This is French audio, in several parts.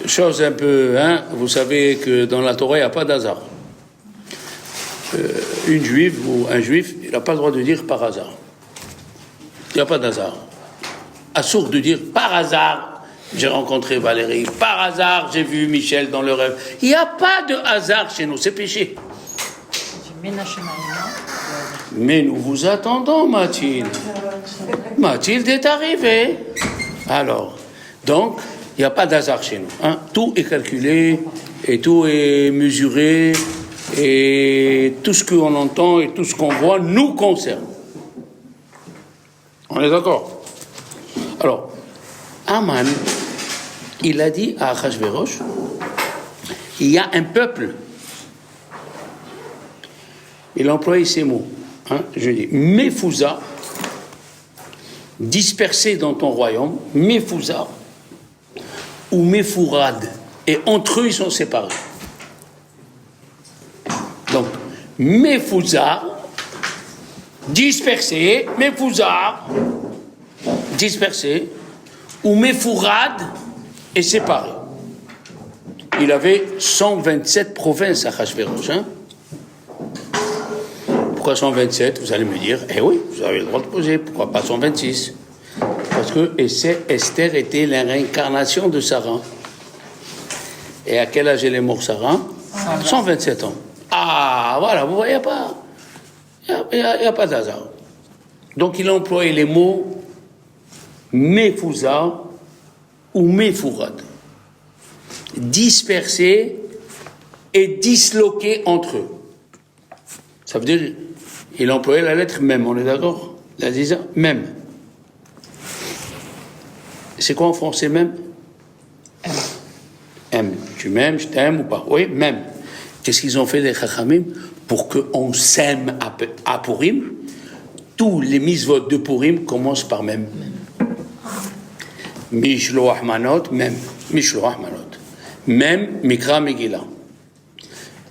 chose un peu, vous savez que dans la Torah, il n'y a pas d'hasard. Une juive ou un juif, il n'a pas le droit de dire par hasard. Il n'y a pas d'hasard. Assourd de dire par hasard, j'ai rencontré Valérie, par hasard, j'ai vu Michel dans le rêve. Il n'y a pas de hasard chez nous, c'est péché. Mais nous vous attendons, Mathilde. Mathilde est arrivée. Alors, donc, il n'y a pas d'hasard chez nous. Tout est calculé et tout est mesuré et tout ce qu'on entend et tout ce qu'on voit nous concerne. On est d'accord? Alors, Aman, il a dit à Achashverosh, il y a un peuple. Il a employé ces mots. Je dis, Mefouza, dispersé dans ton royaume, Mefouza, ou Mefourad, et entre eux ils sont séparés. Donc, Mefouza, dispersé, Mefouza, dispersé, ou Mefourad, et séparé. Il avait 127 provinces à Achashverosh. Pourquoi 127? Vous allez me dire, eh oui, vous avez le droit de poser, pourquoi pas 126? Parce que Esther était la réincarnation de Sarah. Et à quel âge elle est morte, Sarah? 127 ans. Ah, voilà, vous voyez pas. Il n'y a pas d'hasard. Donc il a employé les mots Mefouza ou Mefourad. Dispersés et disloqués entre eux. Ça veut dire, il a employé la lettre même, on est d'accord? La disa, même. C'est quoi en français même? M. Tu m'aimes, je t'aime ou pas? Oui, même. Qu'est-ce qu'ils ont fait les Chachamim pour qu'on s'aime à Purim? Tous les misvot de Purim commencent par même. Mishloach manot, même. Mishloach manot. Même Mikra Megillah.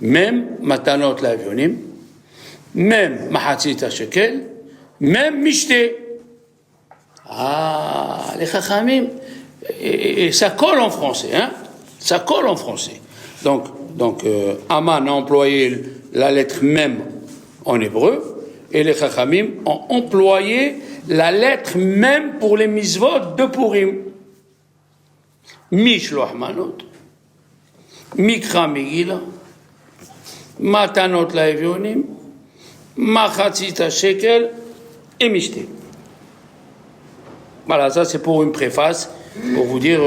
Même Matanot Lavionim. Même Mahatzit HaShekel. Même Mishté. Ah, les Chachamim. Et ça colle en français, ça colle en français. Donc Aman a employé la lettre même en hébreu, et les Chachamim ont employé la lettre même pour les misvot de Purim. Mishloach manot, Mikra Megillah, Matanot Laevionim, Machatzit HaShekel et Mishté. Voilà, ça c'est pour une préface, pour vous dire,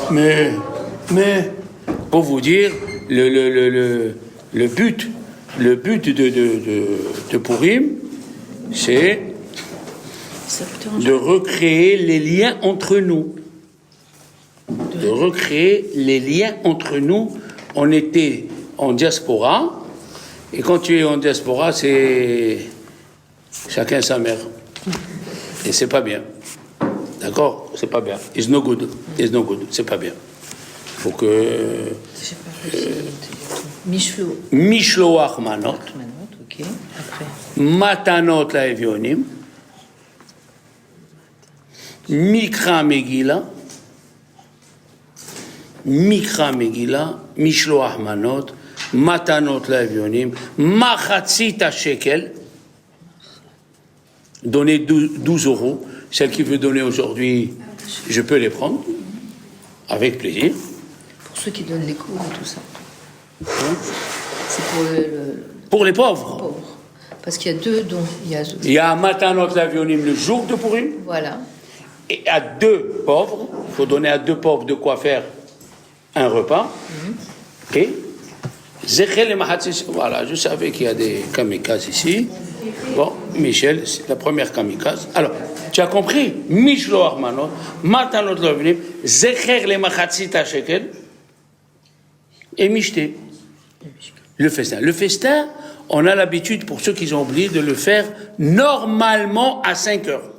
mais pour vous dire le but de Purim, c'est de recréer les liens entre nous. De recréer les liens entre nous. On était en diaspora, et quand tu es en diaspora, c'est chacun sa mère. Et c'est pas bien. D'accord? C'est pas bien. It's no good. It's no good. C'est pas bien. Il faut que... Mishloach manot. Ok. Après. Matanot laevionim. Mikra Megillah. Mikra Megillah. Mishloach manot. Matanot laevionim. Machatzit HaShekel. Donner 12 euros. Celle qui veut donner aujourd'hui, je peux les prendre. Avec plaisir. Pour ceux qui donnent les cours et tout ça. C'est pour les pauvres. Parce qu'il y a deux dons. Il y a un Matanot Lavionim le jour de Purim. Voilà. Et à 2 pauvres, il faut donner à 2 pauvres de quoi faire un repas. Et Zechel et Mahatzis. Voilà, je savais qu'il y a des kamikazes ici. Bon, Michel, c'est la première kamikaze. Alors, tu as compris? Mishloach manot, Matanot Lavionim, Zecher le Machatzit HaShekel et Mishté. Le festin. Le festin, on a l'habitude, pour ceux qui ont oublié, de le faire normalement à 5 heures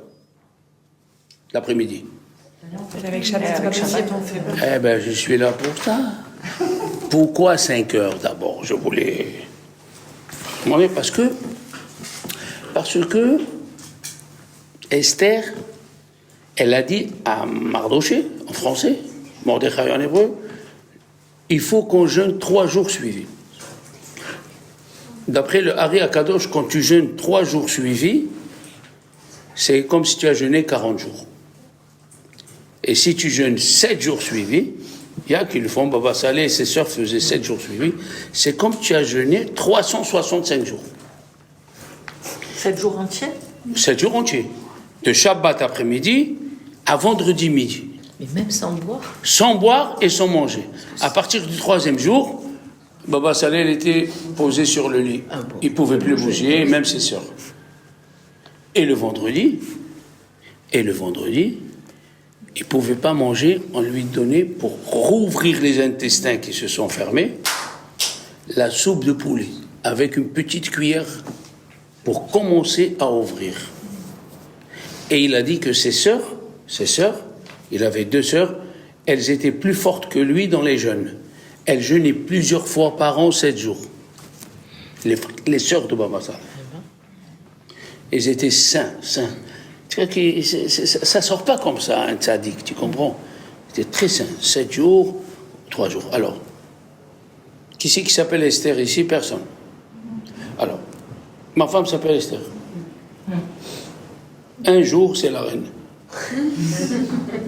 l'après-midi. Avec Shabbat, Eh bien, je suis là pour ça. Pourquoi 5 heures d'abord? Je voulais demander parce que Esther, elle a dit à Mardoché, en français, Mordechai en hébreu, il faut qu'on jeûne 3 jours suivis. D'après le Hari Akadosh, quand tu jeûnes 3 jours suivis, c'est comme si tu as jeûné 40 jours. Et si tu jeûnes 7 jours suivis, il y a qui le font, Baba Saleh et ses sœurs faisaient 7 jours suivis, c'est comme si tu as jeûné 365 jours. 7 jours entiers? 7 jours entiers. De Shabbat après-midi à vendredi midi. Mais même sans boire? Sans boire et sans manger. À partir du 3e jour, Baba Saleh était posé sur le lit. Ah bon. Il ne pouvait plus bouger, même ses sœurs. Et le vendredi, il ne pouvait pas manger. On lui donnait, pour rouvrir les intestins qui se sont fermés, la soupe de poulet, avec une petite cuillère, pour commencer à ouvrir. Et il a dit que ses sœurs, il avait 2 sœurs, elles étaient plus fortes que lui dans les jeûnes. Elles jeûnaient plusieurs fois par an, 7 jours. Les sœurs de Baba Saleh. Elles étaient saints. Tu vois que ça ne sort pas comme ça, un tzaddik, tu comprends? C'était très saint. 7 jours, 3 jours. Alors, qui c'est qui s'appelle Esther ici? Personne. Alors, ma femme s'appelle Esther. Un jour, c'est la reine.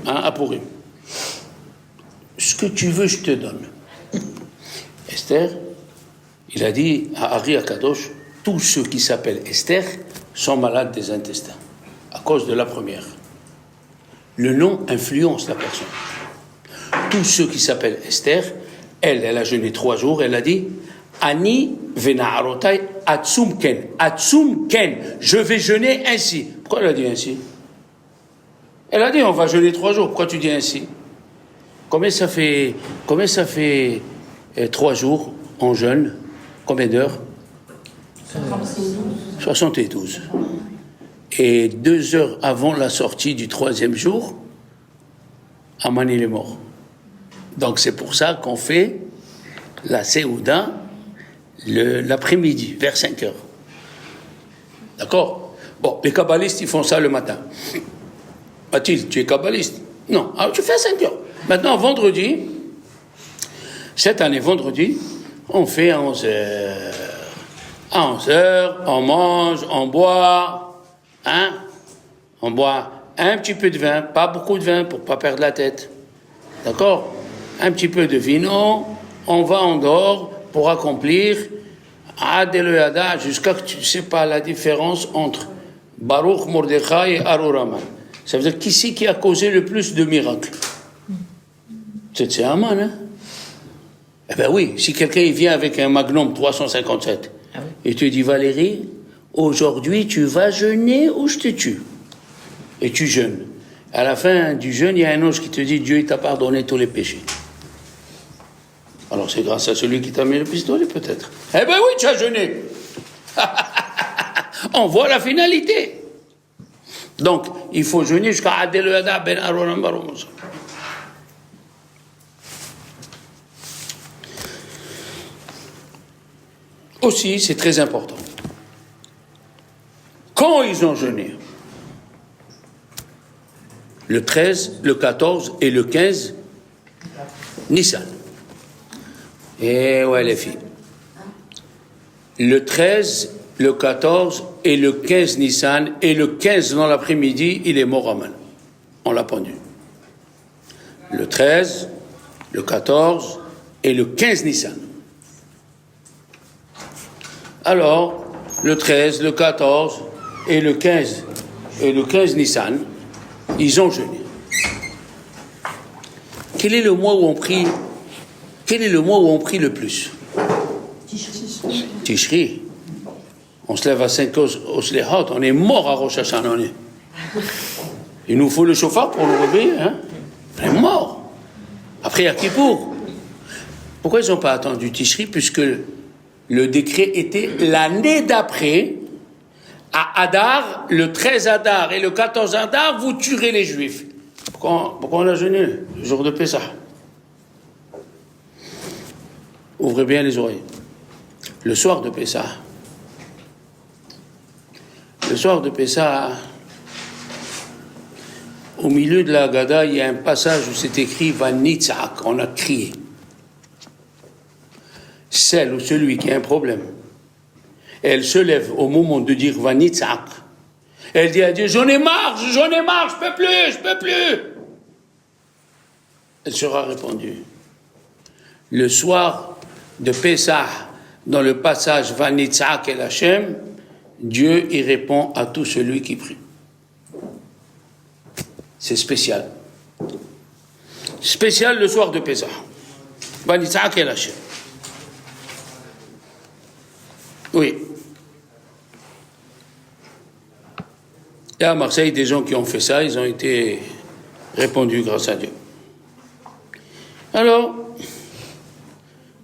À Purim. Ce que tu veux, je te donne. Esther, il a dit à Hari Akadosh, tous ceux qui s'appellent Esther sont malades des intestins, à cause de la première. Le nom influence la personne. Tous ceux qui s'appellent Esther, elle a jeûné 3 jours, elle a dit, Ani vena'arotai atsum ken, je vais jeûner ainsi. Pourquoi elle a dit ainsi? Elle a dit, on va jeûner 3 jours, pourquoi tu dis ainsi? Combien ça fait 3 jours en jeûne? Combien d'heures? 72. Et 2 heures avant la sortie du 3e jour, Aman il est mort. Donc c'est pour ça qu'on fait la Séouda l'après-midi, vers 5 heures. D'accord? Bon, les kabbalistes, ils font ça le matin. Mathilde, tu es kabbaliste? Non. Alors tu fais à 5 heures. Maintenant, vendredi, cette année, vendredi, on fait à 11 heures. À 11 heures, on mange, on boit, on boit un petit peu de vin, pas beaucoup de vin pour pas perdre la tête. D'accord? Un petit peu de vino, on va en dehors pour accomplir Adeloyada jusqu'à que tu ne sais pas la différence entre Baruch, Mordechai et Aroraman. Ça veut dire qui c'est qui a causé le plus de miracles? C'est Aman, hein? Eh bien oui, si quelqu'un vient avec un Magnum 357 et tu dis Valérie, aujourd'hui tu vas jeûner ou je te tue. Et tu jeûnes. À la fin du jeûne, il y a un ange qui te dit Dieu t'a pardonné tous les péchés. Alors c'est grâce à celui qui t'a mis le pistolet peut-être. Eh bien oui, tu as jeûné. On voit la finalité. Donc, il faut jeûner jusqu'à Adeloyada ben Aroram Baroum. Aussi, c'est très important. Quand ils ont jeûné, le 13, le 14 et le 15, Nissan. Eh ouais, les filles. Le 13, le 14 et le 15 Nissan, et le 15 dans l'après-midi, il est mort à Aman. On l'a pendu. Le 13, le 14 et le 15 Nissan. Alors, le 13, le 14 et le 15 Nissan, ils ont jeûné. Quel est le mois où on prie le plus? Tishri. On se lève à 5 au Slehot, on est mort à Rosh Hashanah. Il nous faut le chauffard pour le réveiller, hein? On est mort. Après, à Kippour. Pourquoi ils n'ont pas attendu Tishri? Puisque le décret était l'année d'après, à Adar, le 13 Adar et le 14 Adar, vous tuerez les Juifs. Pourquoi on a jeûné le jour de Pessah? Ouvrez bien les oreilles. Le soir de Pessah, au milieu de la Haggadah, il y a un passage où c'est écrit Vanitzak, on a crié. Celle ou celui qui a un problème, elle se lève au moment de dire Vanitzak. Elle dit à Dieu, j'en ai marre, je peux plus. Elle sera répondue. Le soir de Pessah, dans le passage Vanitzak el Hashem, Dieu y répond à tout celui qui prie. C'est spécial. Spécial le soir de Pessah. Vanitzak el Hashem. Oui. Il y a à Marseille des gens qui ont fait ça, ils ont été répondus grâce à Dieu. Alors,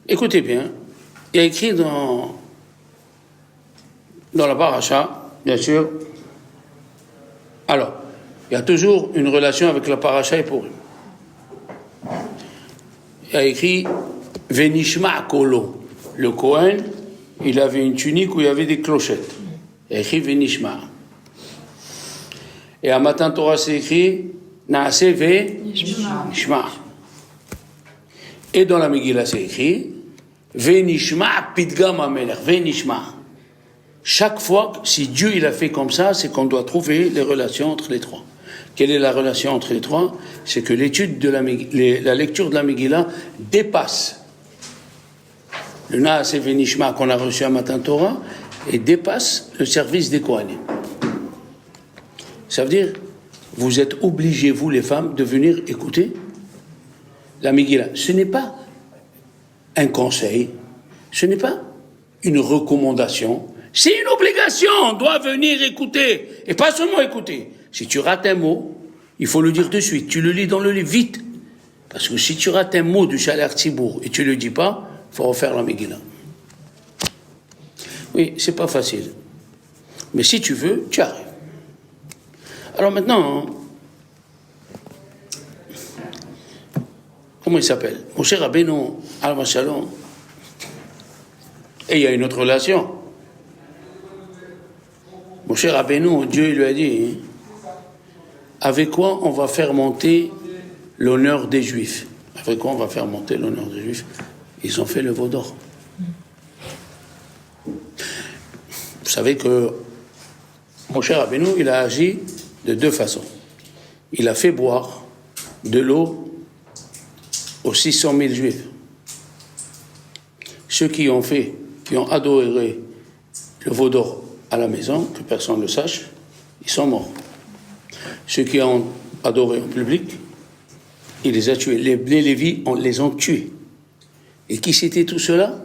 écoutez bien, il y a écrit dans la paracha, bien sûr. Alors, il y a toujours une relation avec la paracha et Purim. Il y a écrit Venishma Kolo. Le Kohen, il avait une tunique où il y avait des clochettes. Il y a écrit Venishma. Et à Matan Torah, c'est écrit Naase Venishma. Et dans la Megillah, c'est écrit Venishma Pidgam Amelech. Venishma. Chaque fois, si Dieu il a fait comme ça, c'est qu'on doit trouver les relations entre les trois. Quelle est la relation entre les trois? C'est que l'étude de la lecture de la Megillah dépasse le Naase Venishma qu'on a reçu à Matan Torah et dépasse le service des Kohanim. Ça veut dire, vous êtes obligés, vous les femmes, de venir écouter la Megillah. Ce n'est pas un conseil, ce n'est pas une recommandation, c'est une obligation. On doit venir écouter, et pas seulement écouter. Si tu rates un mot, il faut le dire de suite. Tu le lis dans le livre, vite. Parce que si tu rates un mot du Shaler Tzibour et tu ne le dis pas, il faut refaire la Megillah. Oui, c'est pas facile. Mais si tu veux, tu arrives. Alors maintenant, comment il s'appelle? Moshe Rabbeinu, Alav Shalom. Et il y a une autre relation. Moshe Rabbeinu, Dieu lui a dit, avec quoi on va faire monter l'honneur des Juifs? Avec quoi on va faire monter l'honneur des Juifs? Ils ont fait le veau d'or. Vous savez que Moshe Rabbeinu, il a agi de deux façons. Il a fait boire de l'eau aux 600 000 Juifs. Ceux qui ont adoré le veau d'or à la maison, que personne ne le sache, ils sont morts. Ceux qui ont adoré en public, il les a tués. Les Lévis, on les a tués. Et qui c'était tout cela?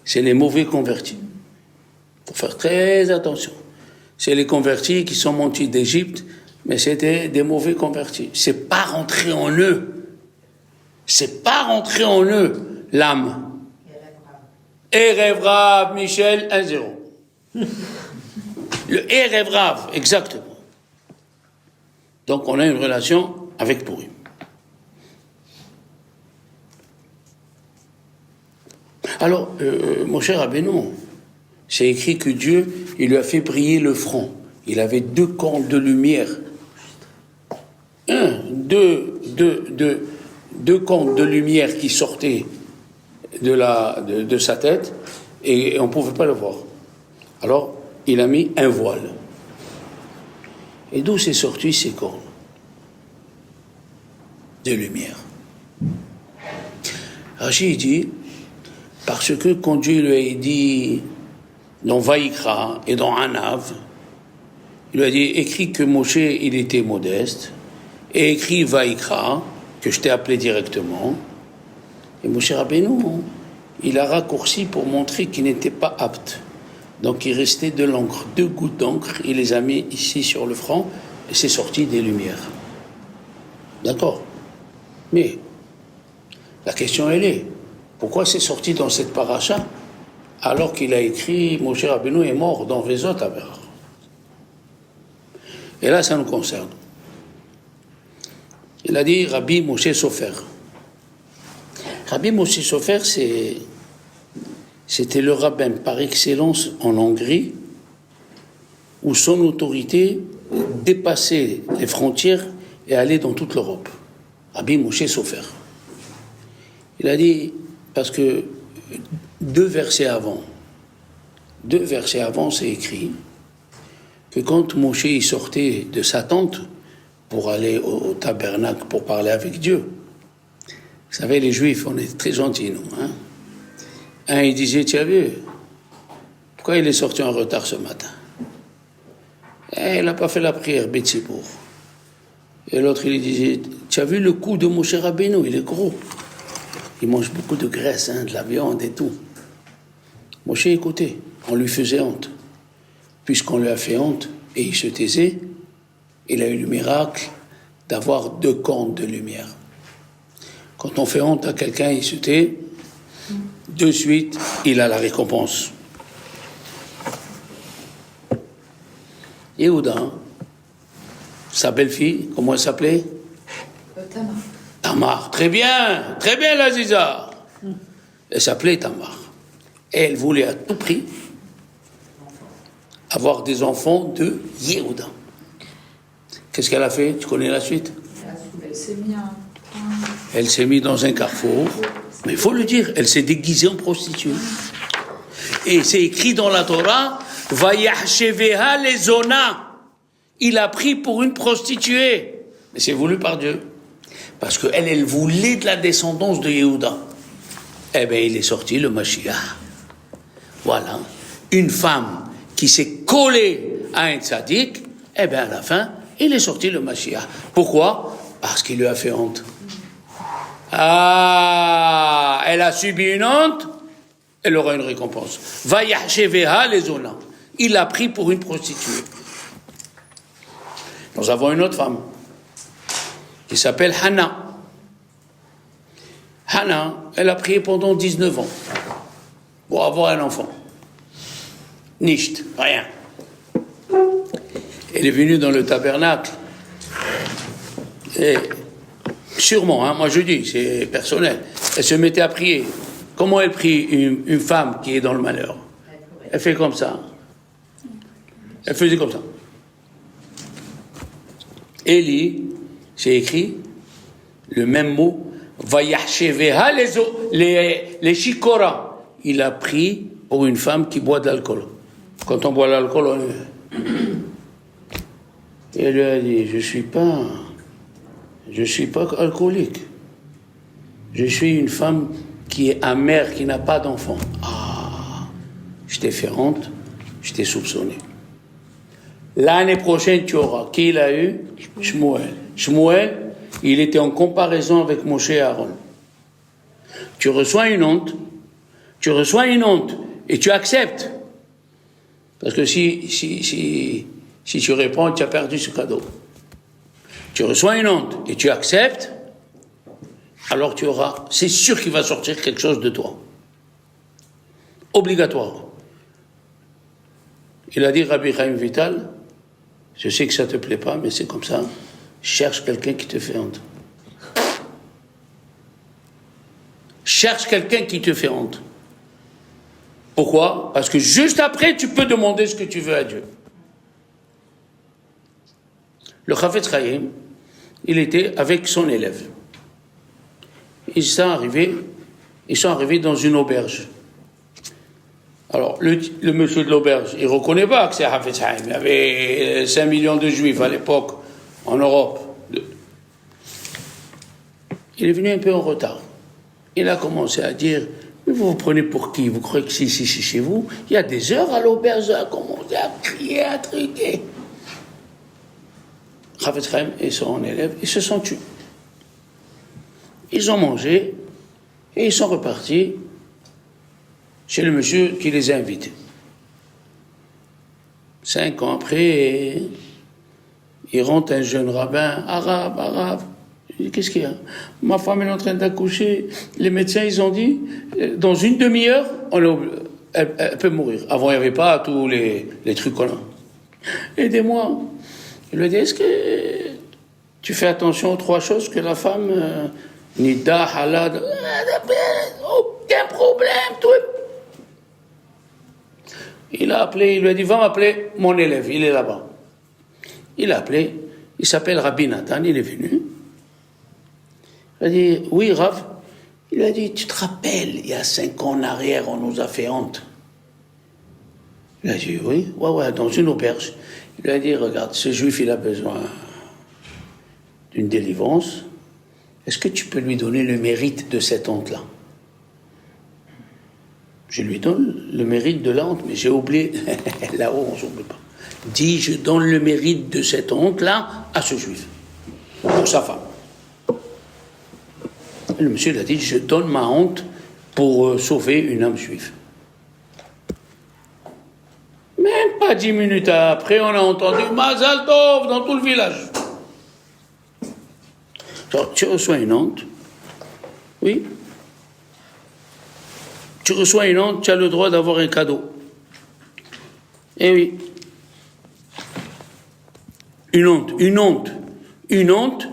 C'est les mauvais convertis. Il faut faire très attention. C'est les convertis qui sont montés d'Égypte, mais c'était des mauvais convertis. C'est pas rentré en eux. C'est pas rentré en eux, l'âme. Erev Rav, Michel, 1-0. Le Erev Rav, exactement. Donc on a une relation avec Purim. Alors, Moshe Rabbeinu, c'est écrit que Dieu, il lui a fait briller le front. Il avait 2 cornes de lumière. Deux cornes de lumière qui sortaient de sa tête et on ne pouvait pas le voir. Alors, il a mis un voile. Et d'où c'est sorti ces cornes de lumière? Rachid dit, parce que quand Dieu lui a dit dans Vaïkra et dans Anav, il lui a dit, écris que Moshe, il était modeste, et écris Vaïkra, que je t'ai appelé directement, et Moshe Rabbeinu, il a raccourci pour montrer qu'il n'était pas apte. Donc il restait de l'encre, 2 gouttes d'encre, il les a mis ici sur le front, et c'est sorti des lumières. D'accord? Mais, la question elle est, pourquoi c'est sorti dans cette paracha, alors qu'il a écrit, Moshe Rabbeinu est mort dans Vezot Aver? Et là, ça nous concerne. Il a dit Rabbi Moshe Sofer. Rabbi Moshe Sofer, c'était le rabbin par excellence en Hongrie, où son autorité dépasser les frontières et aller dans toute l'Europe. Rabbi Moshe Sofer. Il a dit, parce que deux versets avant, c'est écrit que quand Moshe il sortait de sa tente pour aller au tabernacle, pour parler avec Dieu, vous savez, les Juifs, on est très gentils, nous. Hein? Un, il disait, tu as vu, pourquoi il est sorti en retard ce matin? Il n'a pas fait la prière, Betsibour. Et l'autre, il disait, tu as vu le cou de Moshe Rabbeinu, il est gros. Il mange beaucoup de graisse, de la viande et tout. Moshe écoutait, on lui faisait honte. Puisqu'on lui a fait honte et il se taisait, il a eu le miracle d'avoir 2 cornes de lumière. Quand on fait honte à quelqu'un, il se tait, de suite, il a la récompense. Yehuda, sa belle-fille, comment elle s'appelait? Tamar. Tamar, très bien, l'Aziza. Elle s'appelait Tamar. Et elle voulait à tout prix avoir des enfants de Yehuda. Qu'est-ce qu'elle a fait? Tu connais la suite? Elle s'est mise dans un carrefour, mais il faut le dire, elle s'est déguisée en prostituée. Et c'est écrit dans la Torah, Vayachsheveha lezona. Il a pris pour une prostituée. Mais c'est voulu par Dieu. Parce qu'elle, elle voulait de la descendance de Yehuda. Eh bien, il est sorti le Mashiach. Voilà. Une femme qui s'est collée à un tzaddik, eh bien, à la fin, il est sorti le Mashiach. Pourquoi? Parce qu'il lui a fait honte. Ah, elle a subi une honte, elle aura une récompense. Vayachsheveha lezona. Il l'a pris pour une prostituée. Nous avons une autre femme qui s'appelle Hannah. Hannah, elle a prié pendant 19 ans pour avoir un enfant. Nicht, rien. Elle est venue dans le tabernacle et sûrement, moi je dis, c'est personnel, elle se mettait à prier. Comment elle prie une femme qui est dans le malheur? Elle fait comme ça. Elle faisait comme ça. Élie, c'est écrit le même mot, Vayachsheveha les shikora. Il a pris pour une femme qui boit de l'alcool. Quand on boit de l'alcool, on est... Et elle lui a dit, je suis pas alcoolique. Je suis une femme qui est amère, qui n'a pas d'enfant. Ah, je t'ai fait honte, je t'ai soupçonné. L'année prochaine, tu auras. Qui il a eu? Shmuel. Shmuel, il était en comparaison avec Moshe et Aaron. Tu reçois une honte et tu acceptes. Parce que si tu réponds, tu as perdu ce cadeau. Tu reçois une honte et tu acceptes, alors tu auras, c'est sûr qu'il va sortir quelque chose de toi. Obligatoire. Il a dit, Rabbi Chaim Vital, je sais que ça ne te plaît pas, mais c'est comme ça, cherche quelqu'un qui te fait honte. Cherche quelqu'un qui te fait honte. Pourquoi? Parce que juste après, tu peux demander ce que tu veux à Dieu. Le Chafetz Chaim, il était avec son élève. Ils sont arrivés dans une auberge. Alors, le monsieur de l'auberge, il ne reconnaît pas que c'est Chafetz Chaim. Il y avait 5 millions de juifs à l'époque, en Europe. Il est venu un peu en retard. Il a commencé à dire, mais vous vous prenez pour qui? Vous croyez que c'est ici chez vous? Il y a des heures à l'auberge, à commencer à crier, à truquer. Chafetz Chaim et son élève, ils se sont tués. Ils ont mangé et ils sont repartis chez le monsieur qui les a invités. 5 ans après, il rentre un jeune rabbin, arabe. Il dit, qu'est-ce qu'il y a? Ma femme est en train d'accoucher. Les médecins, ils ont dit, dans une demi-heure, elle peut mourir. Avant, il n'y avait pas tous les trucs qu'on a. Aidez-moi. Il lui a dit, est-ce que tu fais attention aux 3 choses que la femme, Nida, Halad, aucun problème, tout. Il a appelé, il lui a dit, va m'appeler mon élève, il est là-bas. Il a appelé, il s'appelle Rabbi Nathan, il est venu. Il a dit, oui, Rav. Il a dit, tu te rappelles, il y a 5 ans en arrière, on nous a fait honte. Il a dit, oui, ouais, dans une auberge. Il lui a dit, regarde, ce juif, il a besoin d'une délivrance. Est-ce que tu peux lui donner le mérite de cette honte-là? Je lui donne le mérite de la honte, mais j'ai oublié, là-haut, on ne s'oublie pas. Dis, je donne le mérite de cette honte-là à ce juif, pour sa femme. Et le monsieur l'a dit, je donne ma honte pour sauver une âme juive. Même pas 10 minutes après, on a entendu Mazal Tov dans tout le village. Alors, tu reçois une honte, oui. Tu reçois une honte, tu as le droit d'avoir un cadeau. Eh oui. Une honte,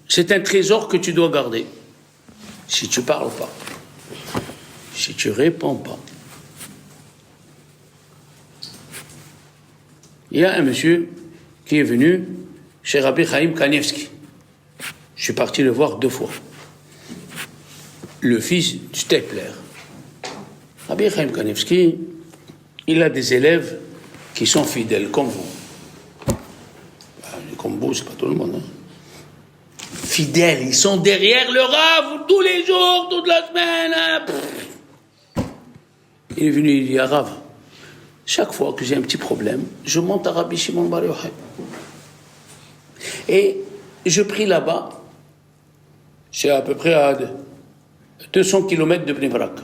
c'est un trésor que tu dois garder. Si tu parles pas, si tu réponds pas. Il y a un monsieur qui est venu chez Rabbi Chaim Kanievski. Je suis parti le voir 2 fois. Le fils du Stepler. Rabbi Chaim Kanievski, il a des élèves qui sont fidèles, comme vous. Comme vous, c'est pas tout le monde. Hein. Fidèles, ils sont derrière le Rav tous les jours, toute la semaine. Hein. Il est venu, il dit à Rav, chaque fois que j'ai un petit problème, je monte à Rabbi Shimon Bar Yochai. Et je prie là-bas, c'est à peu près à 200 km de Bnei Brak.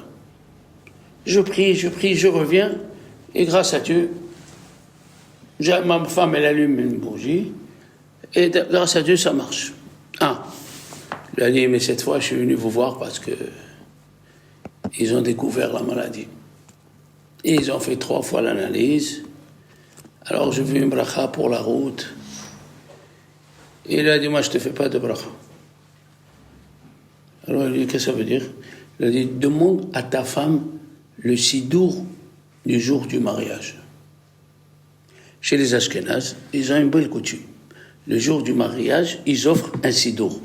Je prie, je reviens, et grâce à Dieu, ma femme, elle allume une bougie, et grâce à Dieu, ça marche. Il a dit, mais cette fois, je suis venu vous voir parce que ils ont découvert la maladie. Et ils ont fait 3 fois l'analyse. Alors, je veux une bracha pour la route. Et il a dit, moi, je ne te fais pas de bracha. Alors, il a dit, qu'est-ce que ça veut dire? Il a dit, demande à ta femme le sidour du jour du mariage. Chez les Ashkénazes, ils ont une belle coutume. Le jour du mariage, ils offrent un sidour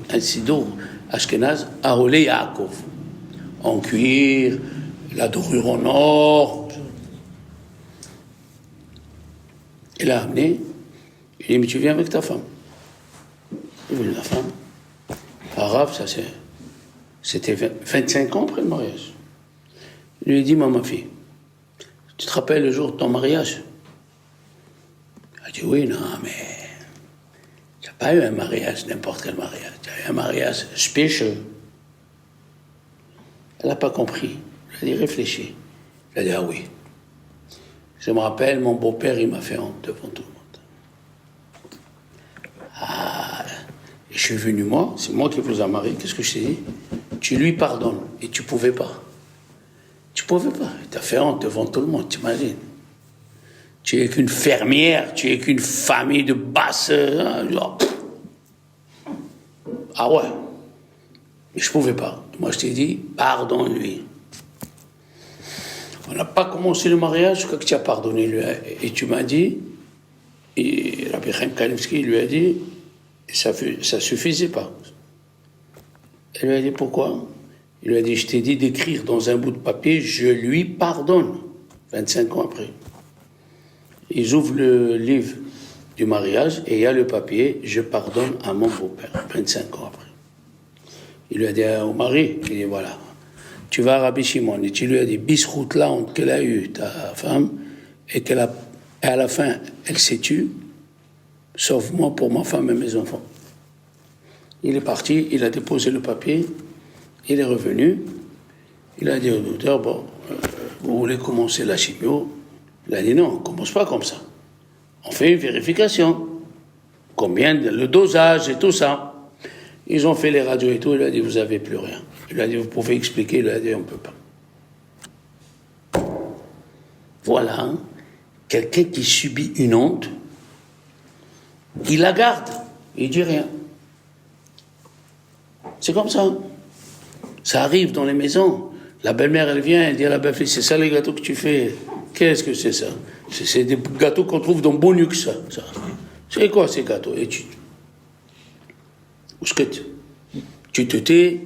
Ashkénaze à Olé Yaakov. En cuir, la dorure en or. Il a amené, il dit, mais tu viens avec ta femme. Il est venu la femme. Arabe, ça c'était 25 ans après le mariage. Il lui a dit, ma fille, tu te rappelles le jour de ton mariage? Elle a dit, oui, non, mais tu n'as pas eu un mariage, n'importe quel mariage. Tu as eu un mariage spécial. Elle n'a pas compris. Elle a dit, réfléchis. Elle a dit, ah oui. Je me rappelle, mon beau-père, il m'a fait honte devant tout le monde. Et je suis venu, moi, c'est moi qui vous ai marié. Qu'est-ce que je t'ai dit? Tu lui pardonnes. Et tu ne pouvais pas. Tu ne pouvais pas. Il t'a fait honte devant tout le monde, t'imagines? Tu es qu'une fermière, tu es qu'une famille de basse. Genre. Ah ouais. Mais je ne pouvais pas. Moi, je t'ai dit, pardonne-lui. On n'a pas commencé le mariage que tu as pardonné lui. Et tu m'as dit, et Rabbi Chaim Kanievski lui a dit, ça suffisait pas. Elle lui a dit, pourquoi? Il lui a dit, je t'ai dit d'écrire dans un bout de papier, je lui pardonne, 25 ans après. Ils ouvrent le livre du mariage et il y a le papier, je pardonne à mon beau-père, 25 ans après. Il lui a dit au mari, il dit, voilà, tu vas à Rabbi Shimon, et tu lui as dit, bisrout la honte qu'elle a eue, ta femme, et à la fin, elle s'est tue, sauve-moi pour ma femme et mes enfants. Il est parti, il a déposé le papier, il est revenu, il a dit au docteur, bon, vous voulez commencer la chimio? Il a dit, non, on ne commence pas comme ça. On fait une vérification. Combien, le dosage et tout ça. Ils ont fait les radios et tout, il a dit, vous n'avez plus rien. Il a dit, vous pouvez expliquer, il a dit, on ne peut pas. Voilà, hein, quelqu'un qui subit une honte, il la garde, il ne dit rien. C'est comme ça. Ça arrive dans les maisons. La belle-mère, elle vient, elle dit à la belle-fille, c'est ça les gâteaux que tu fais? Qu'est-ce que c'est ça? C'est des gâteaux qu'on trouve dans Bonux, ça. C'est quoi ces gâteaux? Étude. Où est-ce que tu te tais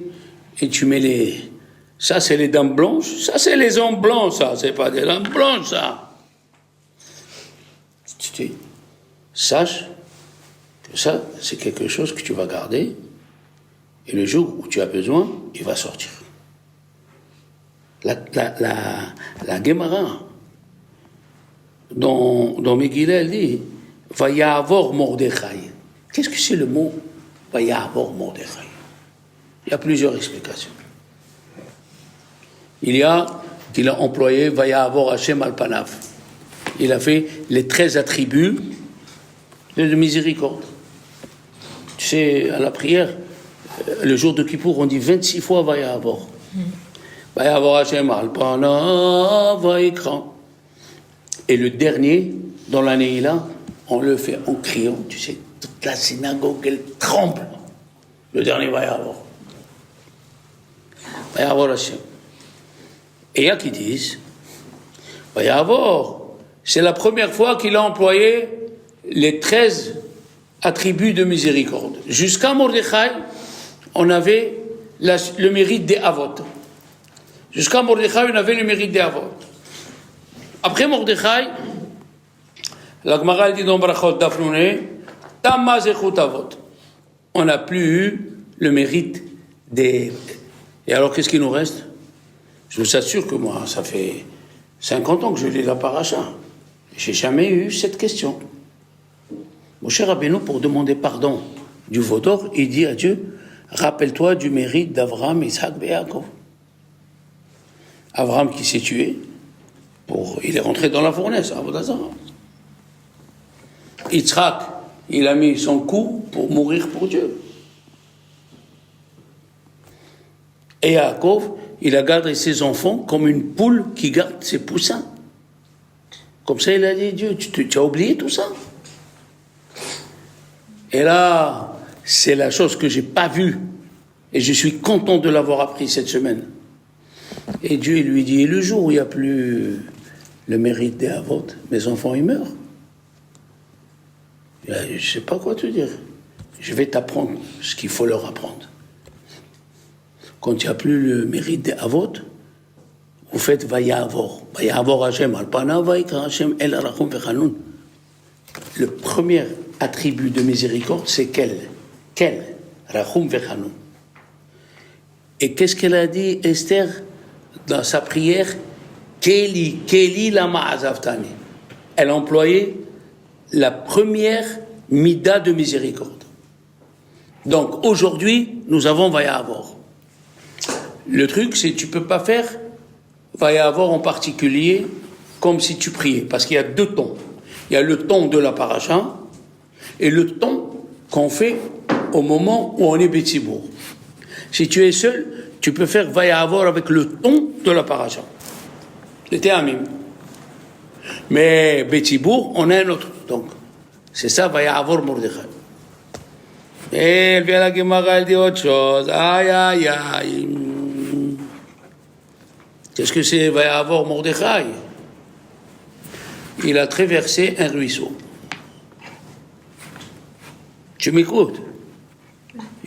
et tu mets les... Ça, c'est les dents blanches. Ça, c'est les ongles blancs, ça. C'est pas des dents blanches, ça. Tu te tais. Sache que ça, c'est quelque chose que tu vas garder. Et le jour où tu as besoin, il va sortir. La Gemara, dans Megillah, elle dit Vayavor Mordechai. Qu'est-ce que c'est le mot Vayavor Mordechai? Il y a plusieurs explications. Il a employé Vayavor Hashem al-Panav. Il a fait les 13 attributs de miséricorde. Tu sais, à la prière, le jour de Kippour, on dit 26 fois Vayavor. Vayavor Hashem al-Panav Vayikra. Et le dernier, dans l'année là, on le fait en criant. Tu sais, toute la synagogue, elle tremble. Le dernier Vayavor. Vayavor Hashem. Et il y a qui disent, Vayavor, c'est la première fois qu'il a employé les 13 attributs de miséricorde. Jusqu'à Mordechai, on avait le mérite des Avot. Jusqu'à Mordechai, on avait le mérite des Avot. Après Mordechai, la Gemara dit dans Brachot Dafnouné, Tamma Zechut Avot. On n'a plus eu le mérite des... Et alors, qu'est-ce qui nous reste? Je vous assure que moi, ça fait 50 ans que je lis la paracha. J'ai jamais eu cette question. Mon cher Rabbeinu, pour demander pardon du Vaudor, il dit à Dieu, rappelle-toi du mérite d'Avraham, Isaac et Yaakov. Avraham qui s'est tué, il est rentré dans la fournaise, à Vodazara. Yitzhak, il a mis son coup pour mourir pour Dieu. Et Yaakov, il a gardé ses enfants comme une poule qui garde ses poussins. Comme ça, il a dit, Dieu, tu as oublié tout ça? Et là, c'est la chose que je n'ai pas vue. Et je suis content de l'avoir appris cette semaine. Et Dieu lui dit, et le jour où il n'y a plus le mérite des Avot, mes enfants, ils meurent. Je ne sais pas quoi te dire. Je vais t'apprendre ce qu'il faut leur apprendre. Quand il n'y a plus le mérite des Avot, vous faites Vayavor. Vayavor Hashem al-Pana, Vayikra Hashem el Rachum vechanun. Le premier attribut de miséricorde, c'est quel? Rachum vechanun. Et qu'est-ce qu'elle a dit, Esther, dans sa prière? Keli lama azavtani. Elle a employé la première mida de miséricorde. Donc aujourd'hui, nous avons Vayavor. Le truc, c'est que tu ne peux pas faire Vayavor en particulier comme si tu priais, parce qu'il y a deux tons. Il y a le ton de la paracha et le ton qu'on fait au moment où on est Betsibour. Si tu es seul, tu peux faire Vayavor avec le ton de la paracha. C'était Amim. Mais Betsibour, on a un autre. Donc, c'est ça, Vayavor Mordechai. Et elle vient à la Gemara, elle dit autre chose. Aïe, aïe, aïe. Qu'est-ce que c'est Vayavor Mordechai? Il a traversé un ruisseau. Tu m'écoutes?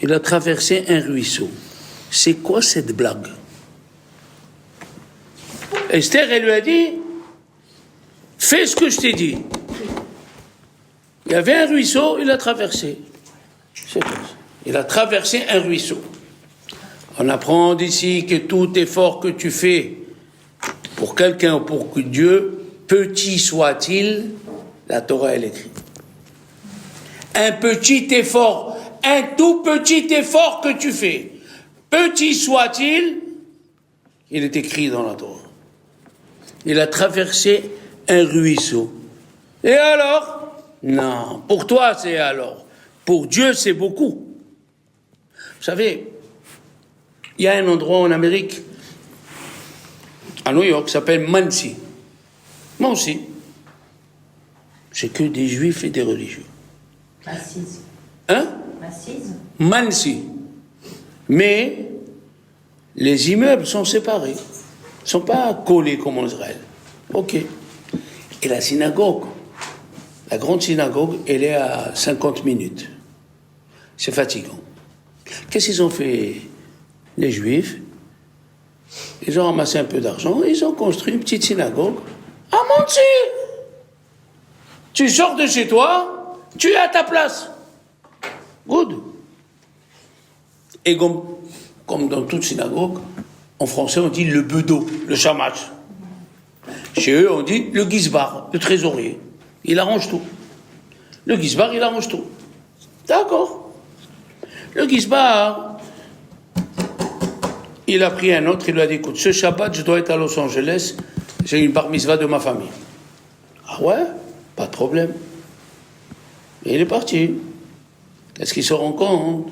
Il a traversé un ruisseau. C'est quoi cette blague? Esther, elle lui a dit, fais ce que je t'ai dit. Il y avait un ruisseau, il a traversé. C'est tout. Il a traversé un ruisseau. On apprend d'ici que tout effort que tu fais pour quelqu'un ou pour Dieu, petit soit-il, la Torah elle écrit. Un petit effort, un tout petit effort que tu fais, petit soit-il, il est écrit dans la Torah. Il a traversé un ruisseau. Et alors? Non, pour toi c'est alors. Pour Dieu c'est beaucoup. Vous savez, il y a un endroit en Amérique, à New York, qui s'appelle Monsey. Monsey. C'est que des juifs et des religieux. Assise. Hein? Assise. Monsey. Mais les immeubles sont séparés. Ils ne sont pas collés comme en Israël. Ok. Et la synagogue, La grande synagogue, elle est à 50 minutes. C'est fatigant. Qu'est-ce qu'ils ont fait, les Juifs? Ils ont ramassé un peu d'argent, ils ont construit une petite synagogue à Montsy. Tu sors de chez toi, tu es à ta place. Good. Et comme dans toute synagogue, en français on dit le bedeau, le shamash. Chez eux on dit le gizbar, le trésorier. Il arrange tout. Le gizbar, il arrange tout. D'accord. Le gizbar, il a pris un autre, il lui a dit, écoute, ce Shabbat, je dois être à Los Angeles, j'ai une bar mitzvah de ma famille. Ah ouais? Pas de problème. Et il est parti. Est-ce qu'il se rend compte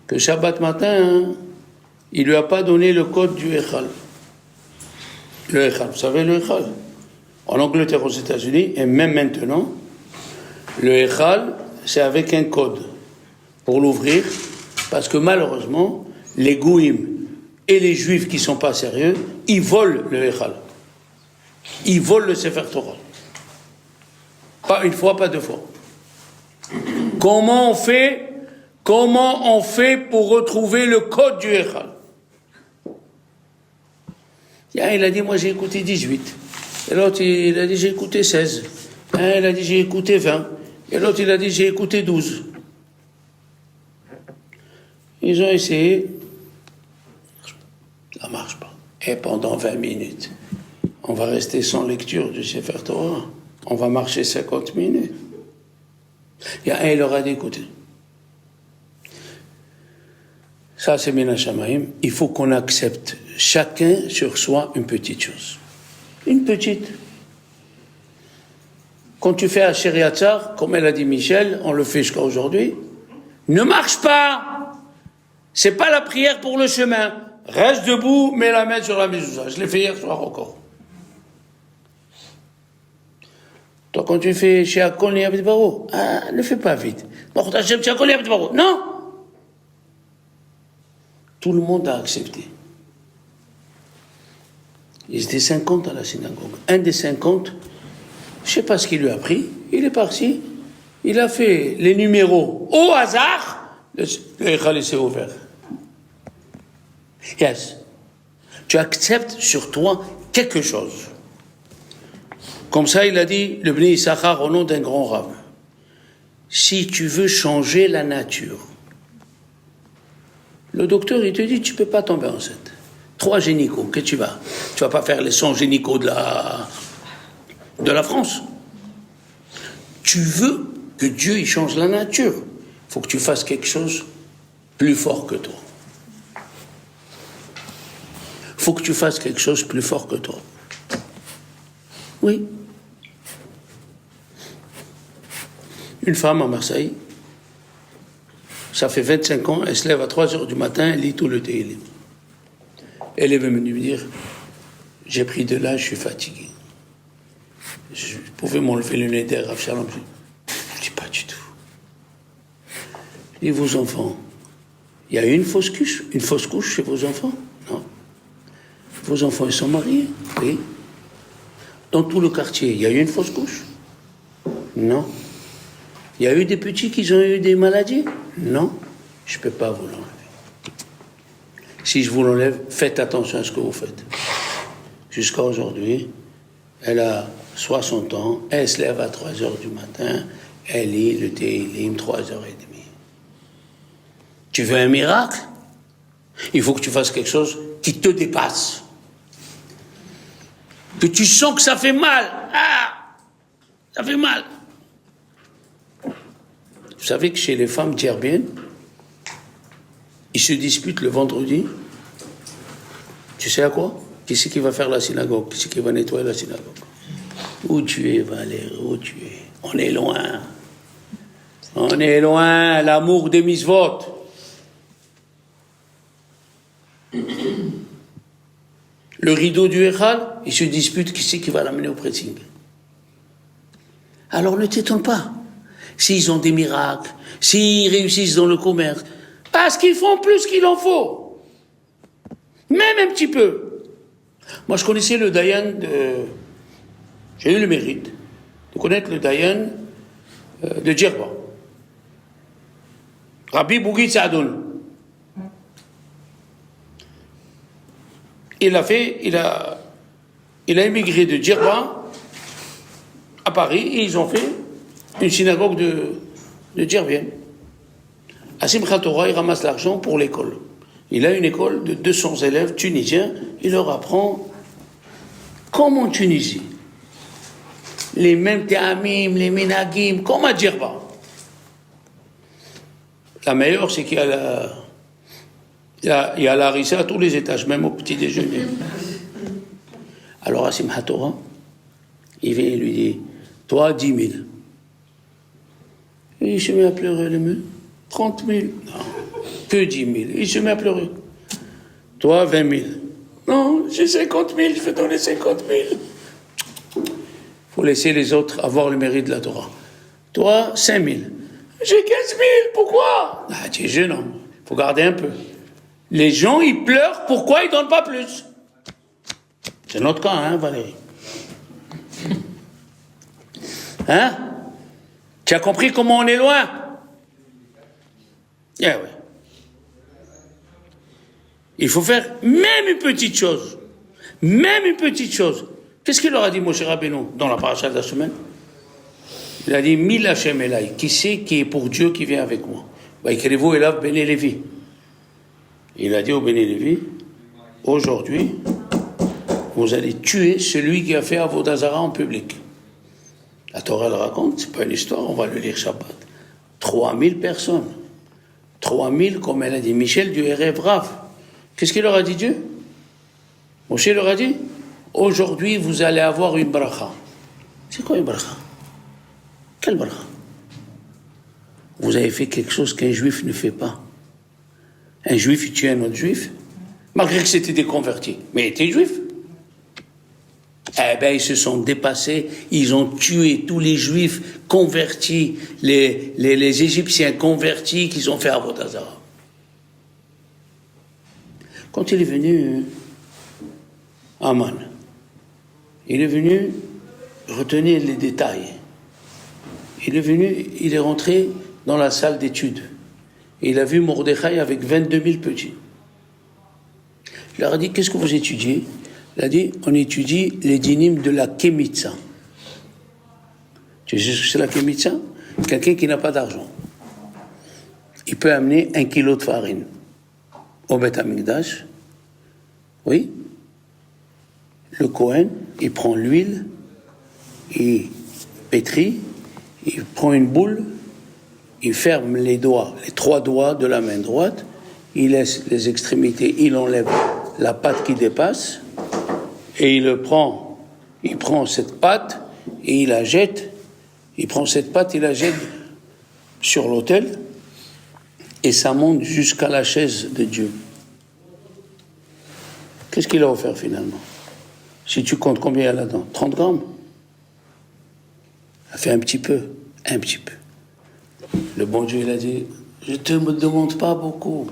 que Shabbat matin, il lui a pas donné le code du Echal? Le Echal, vous savez le Echal? En Angleterre, aux États-Unis, et même maintenant, le Echal, c'est avec un code pour l'ouvrir, parce que malheureusement, les Goïms et les Juifs qui ne sont pas sérieux, ils volent le Echal. Ils volent le Sefer Torah. Pas une fois, pas deux fois. Comment on fait pour retrouver le code du Echal? Il a dit, moi j'ai écouté 18. Et l'autre, il a dit, j'ai écouté 16. Il a dit, j'ai écouté 20. Et l'autre, il a dit, j'ai écouté 12. Ils ont essayé. Ça ne marche pas. Et pendant 20 minutes, on va rester sans lecture du Sefer Torah. On va marcher 50 minutes. Il y a un, il leur a dit, écoutez, ça c'est Mina Shamaim, il faut qu'on accepte chacun sur soi une petite chose. Une petite. Quand tu fais Asher Yatzar, comme elle a dit Michel, on le fait jusqu'à aujourd'hui, ne marche pas. C'est pas la prière pour le chemin. Reste debout, mets la main sur la mezouza. Je l'ai fait hier soir encore. Toi, quand tu fais chez Akon et Abed Baro, ne fais pas vite. Bon, tu chez Akon et Abed Baro. Non. Tout le monde a accepté. Ils étaient 50 à la synagogue. Un des 50, je ne sais pas ce qu'il lui a pris, il est parti, il a fait les numéros au hasard, le Echal s'est ouvert. Yes. Tu acceptes sur toi quelque chose. Comme ça, il a dit, le Bnei Issachar, au nom d'un grand rabbin, si tu veux changer la nature, le docteur, il te dit, tu ne peux pas tomber enceinte. 3 gynécos, que tu vas pas faire les 100 gynécos de la France. Tu veux que Dieu il change la nature. Il faut que tu fasses quelque chose plus fort que toi. Il faut que tu fasses quelque chose plus fort que toi. Oui. Une femme à Marseille, ça fait 25 ans, elle se lève à 3h du matin, elle lit tout le Tehillim. Elle est venue me dire, j'ai pris de l'âge, je suis fatigué. Je pouvais m'enlever le nez d'air, Rav Shalom. Je ne dis pas du tout. Je dis, vos enfants, il y a eu une fausse couche chez vos enfants? Non. Vos enfants, ils sont mariés? Oui. Dans tout le quartier, il y a eu une fausse couche? Non. Il y a eu des petits qui ont eu des maladies? Non. Je ne peux pas vous l'enlever. Si je vous l'enlève, faites attention à ce que vous faites. Jusqu'à aujourd'hui, elle a 60 ans, elle se lève à 3h du matin, elle lit le Tehillim 3h30. Tu veux un miracle? Il faut que tu fasses quelque chose qui te dépasse. Que tu sens que ça fait mal. Ça fait mal. Vous savez que chez les femmes tcherbiennes, ils se disputent le vendredi. Tu sais à quoi? Qui c'est qui va faire la synagogue? Qui c'est qui va nettoyer la synagogue? Où tu es, Valérie? Où tu es? On est loin. On est loin. L'amour des mitzvot. Le rideau du Echal, ils se disputent qui c'est qui va l'amener au pressing. Alors ne t'étonne pas. S'ils ont des miracles, s'ils réussissent dans le commerce, parce qu'ils font plus qu'il en faut. Même un petit peu. Moi, je connaissais le Dayan de... J'ai eu le mérite de connaître le Dayan de Djerba. Rabbi Bougit Saadoun. Il a émigré de Djerba à Paris et ils ont fait une synagogue de Djerbienne. À Simchat Torah, il ramasse l'argent pour l'école. Il a une école de 200 élèves tunisiens. Il leur apprend, comme en Tunisie, les mêmes théamim, les ménagim, comme à Djerba. La meilleure, c'est qu'il y a la harissa à tous les étages, même au petit déjeuner. Alors à Simchat Torah, il vient et lui dit, toi, 10 000. Et il se met à pleurer, le mieux. 30 000. Non, que 10 000. Il se met à pleurer. Toi, 20 000. Non, j'ai 50 000, je vais donner 50 000. Il faut laisser les autres avoir le mérite de la Torah. Toi, 5 000. J'ai 15 000, pourquoi? Ah, tu es jeune homme, il faut garder un peu. Les gens, ils pleurent, pourquoi ils ne donnent pas plus? C'est notre cas, hein, Valérie? Hein? Tu as compris comment on est loin? Eh oui. Il faut faire même une petite chose. Même une petite chose. Qu'est-ce qu'il leur a dit, Moshe Rabbeinu, dans la paracha de la semaine? Il a dit, Mil Hashem Elai, qui c'est qui est pour Dieu qui vient avec moi? Écrivez-vous Elav Bene Levi. Il a dit au Bene Levi, aujourd'hui, vous allez tuer celui qui a fait Avodah Zarah en public. La Torah le raconte, c'est pas une histoire, on va le lire Shabbat. 3000 personnes. 3000, comme elle a dit Michel, du Erev Rav. Qu'est-ce qu'il leur a dit Dieu? Moshe leur a dit, aujourd'hui vous allez avoir une bracha. C'est quoi une bracha? Quelle bracha? Vous avez fait quelque chose qu'un juif ne fait pas. Un juif, il tue un autre juif, malgré que c'était des convertis. Mais il était juif. Eh bien, ils se sont dépassés, ils ont tué tous les juifs convertis, les Égyptiens convertis qu'ils ont fait à Avodah Zarah. Quand il est venu, Aman, il est venu retenir les détails. Il est rentré dans la salle d'études. Et il a vu Mordechai avec 22 000 petits. Il leur a dit, qu'est-ce que vous étudiez? Il a dit, on étudie les dynimes de la Kemitza. Tu sais ce que c'est la Kemitza? Quelqu'un qui n'a pas d'argent. Il peut amener 1 kilo de farine au Beth Amikdash. Oui. Le Kohen, il prend l'huile, il pétrit, il prend une boule, il ferme les doigts, les 3 doigts de la main droite, il laisse les extrémités, il enlève la pâte qui dépasse, et il prend cette pâte et il la jette, il prend cette pâte et la jette sur l'autel, et ça monte jusqu'à la chaise de Dieu. Qu'est-ce qu'il a offert finalement? Si tu comptes combien il y a là-dedans? 30 grammes? Ça fait un petit peu. Le bon Dieu, il a dit, je ne te demande pas beaucoup.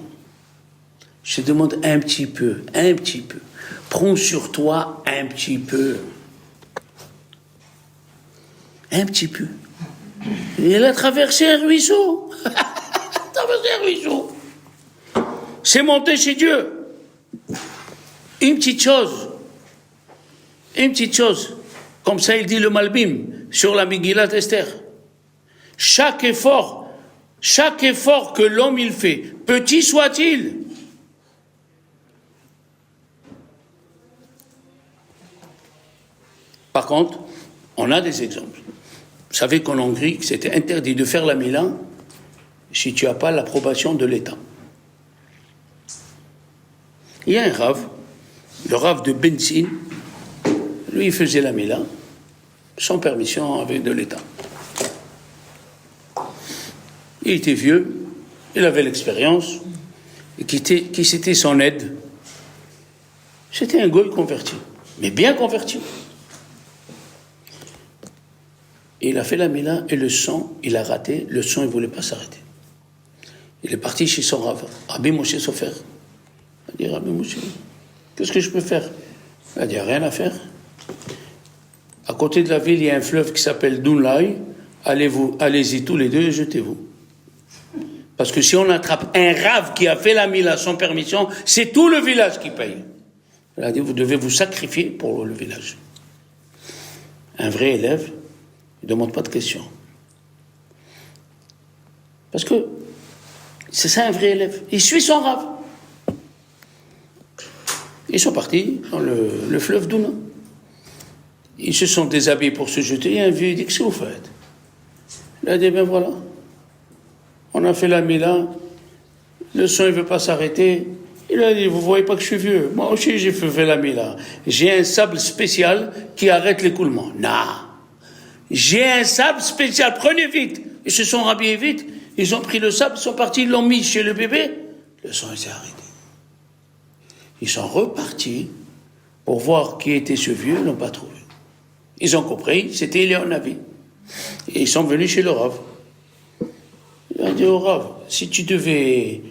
Je te demande un petit peu. Prends sur toi un petit peu. Un petit peu. Et il a traversé un ruisseau. C'est monté chez Dieu. Une petite chose. Comme ça, il dit le Malbim sur la Megillat Esther. Chaque effort que l'homme il fait, petit soit-il, par contre, on a des exemples. Vous savez qu'en Hongrie, c'était interdit de faire la Mila si tu n'as pas l'approbation de l'État. Il y a un Rav, le Rav de Benzine, lui il faisait la Mila sans permission avec de l'État. Il était vieux, il avait l'expérience, et qui c'était son aide? C'était un goy converti, mais bien converti. Et il a fait la Mila et le sang, il a raté, le sang il ne voulait pas s'arrêter. Il est parti chez son Rav, Rabbi Moshe Sofer. Il a dit, Rabbi Moshe, qu'est-ce que je peux faire? Il a dit, rien à faire. À côté de la ville, il y a un fleuve qui s'appelle Dunlai. allez-y tous les deux et jetez-vous. Parce que si on attrape un rave qui a fait la mila sans permission, c'est tout le village qui paye. Il a dit, vous devez vous sacrifier pour le village. Un vrai élève, il ne demande pas de questions. Parce que c'est ça un vrai élève. Il suit son rave. Ils sont partis dans le fleuve Douna. Ils se sont déshabillés pour se jeter. Et un vieux dit, qu'est-ce que vous faites? Il a dit, ben voilà. On a fait la mila. Le son, il ne veut pas s'arrêter. Il a dit, vous voyez pas que je suis vieux? Moi aussi, j'ai fait la mila. J'ai un sable spécial qui arrête l'écoulement. Non. J'ai un sable spécial. Prenez vite. Ils se sont rhabillés vite. Ils ont pris le sable, ils sont partis, ils l'ont mis chez le bébé. Le son, il s'est arrêté. Ils sont repartis pour voir qui était ce vieux, ils l'ont pas trouvé. Ils ont compris, c'était Eliyahu Navi. Et ils sont venus chez le Rav. Il a dit au Rav, si tu devais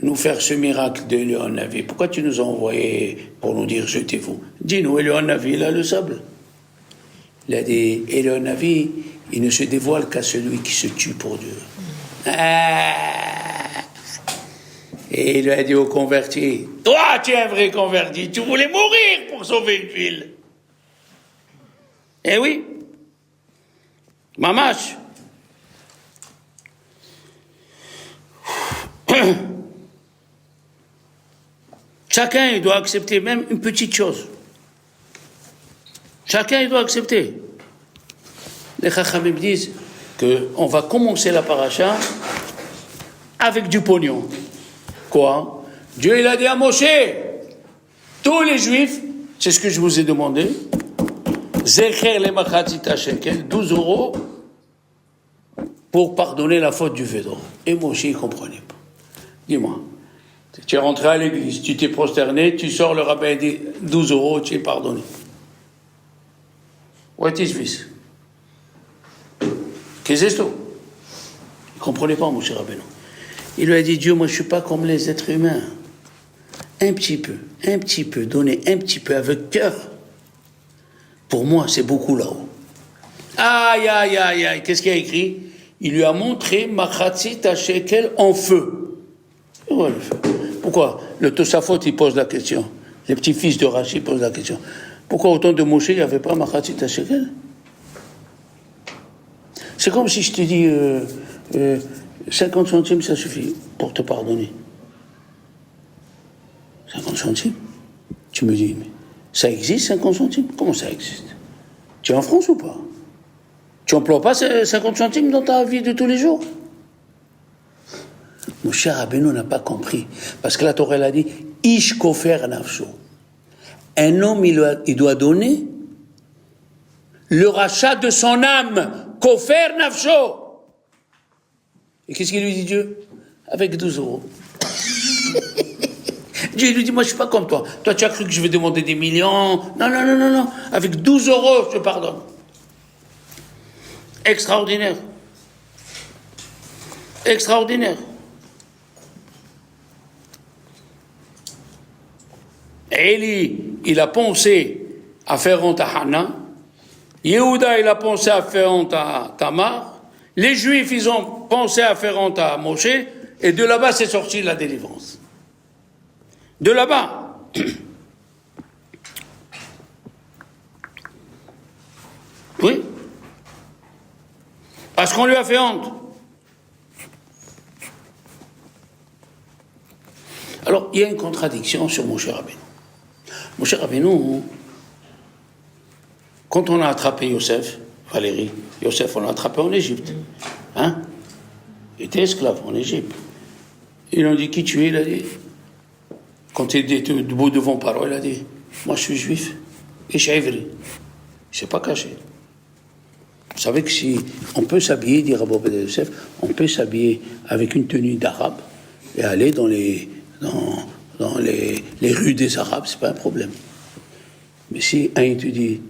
nous faire ce miracle de Eliyahu Navi, pourquoi tu nous as envoyés pour nous dire jetez-vous? Dis-nous, Eliyahu Navi, il a le sable. Il a dit, Eliyahu Navi, il ne se dévoile qu'à celui qui se tue pour Dieu. Et il lui a dit au converti, toi tu es un vrai converti, tu voulais mourir pour sauver une ville. Eh oui, mamache. Chacun il doit accepter même une petite chose. Chacun il doit accepter. Les Chachamim disent qu'on va commencer la paracha avec du pognon. Quoi? Dieu il a dit à Moshe, tous les juifs, c'est ce que je vous ai demandé, Zecher le machatzita shekel, 12 € pour pardonner la faute du Védor. Et Moshe il ne comprenait pas. Dis-moi, tu es rentré à l'église, tu t'es prosterné, tu sors, le rabbin dit 12 €, tu es pardonné. What is this? Qu'est-ce que c'est? Il ne comprenait pas, Moshe Rabbeinu. Il lui a dit, Dieu, moi je ne suis pas comme les êtres humains. Un petit peu, donner un petit peu avec cœur. Pour moi, c'est beaucoup là-haut. Aïe, aïe, aïe, aïe, qu'est-ce qu'il a écrit? Il lui a montré Machatzit Shekel en feu. Et voilà le feu. Pourquoi? Le Tosafot, il pose la question. Les petits-fils de Rashi posent la question. Pourquoi autant de Moshe, il n'y avait pas Machatzit Shekel? C'est comme si je te dis 50 centimes, ça suffit pour te pardonner. 50 centimes? Tu me dis, mais ça existe 50 centimes? Comment ça existe? Tu es en France ou pas? Tu n'emploies pas 50 centimes dans ta vie de tous les jours? Mon cher Rabbeinu n'a pas compris. Parce que la Torah a dit, Ish kofer nafsho. Un homme, il doit donner le rachat de son âme. Kofer nafsho. Et qu'est-ce qu'il lui dit Dieu? Avec 12 €. Dieu lui dit, moi je ne suis pas comme toi. Toi tu as cru que je vais demander des millions. Non. Avec 12 € je te pardonne. Extraordinaire. Extraordinaire. Eli, il a pensé à faire honte à Hana. Yehuda, il a pensé à faire honte à Tamar. Les Juifs, ils ont pensé à faire honte à Moshe, et de là-bas, c'est sorti la délivrance. De là-bas. Oui. Parce qu'on lui a fait honte. Alors, il y a une contradiction sur Moshe Rabbeinu. Moshe Rabbeinu, quand on a attrapé Yosef, Valérie, Yosef, on l'a attrapé en Égypte. Hein? Il était esclave en Égypte. Ils lui ont dit, qui tu es? Il a dit, quand il était debout devant Paro, il a dit, moi je suis juif. Et je suis évri. Il ne s'est pas caché. Vous savez que si on peut s'habiller, dit Rabbi Obadiah Yosef, on peut s'habiller avec une tenue d'arabe et aller dans les rues des Arabes, c'est pas un problème. Mais si un te dit,